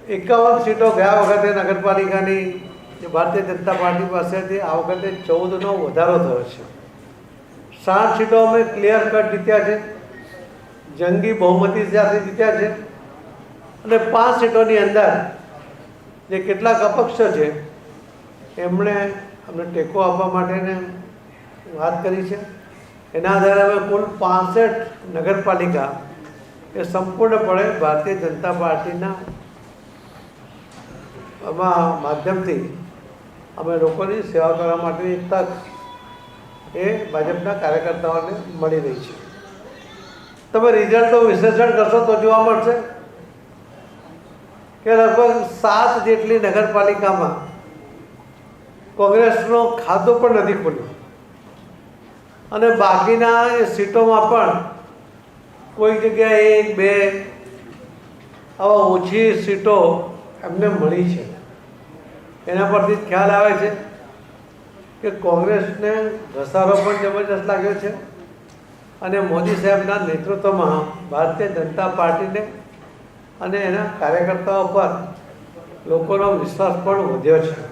51 સીટો ગયા વખતે નગરપાલિકાની જે ભારતીય જનતા પાર્ટી પાસેથી આ વખતે 14નો વધારો થયો છે. 60 સીટો અમે ક્લિયર કટ જીત્યા છે, જંગી બહુમતી સાથે જીત્યા છે. અને 5 સીટોની અંદર જે કેટલાક અપક્ષ છે એમણે અમને ટેકો આપવા માટેને વાત કરી છે. એના આધારે અમે કુલ 65 નગરપાલિકા એ સંપૂર્ણપણે ભારતીય જનતા પાર્ટીના માધ્યમથી અમે લોકોની સેવા કરવા માટેની એક તક એ ભાજપના કાર્યકર્તાઓને મળી રહી છે. તમે રિઝલ્ટનું વિશ્લેષણ કરશો તો જોવા મળશે કે લગભગ 7 જેટલી નગરપાલિકામાં કોંગ્રેસનો ખાતું પણ નથી ખુલ્યું અને બાકીના એ સીટોમાં પણ કોઈક જગ્યાએ 1-2 આવા ઓછી સીટો એમને મળી છે. એના પરથી જ ખ્યાલ આવે છે કે કોંગ્રેસને ઘસારો પણ જબરજસ્ત લાગ્યો છે અને મોદી સાહેબના નેતૃત્વમાં ભારતીય જનતા પાર્ટીને અને એના કાર્યકર્તાઓ પર લોકોનો વિશ્વાસ પણ વધ્યો છે.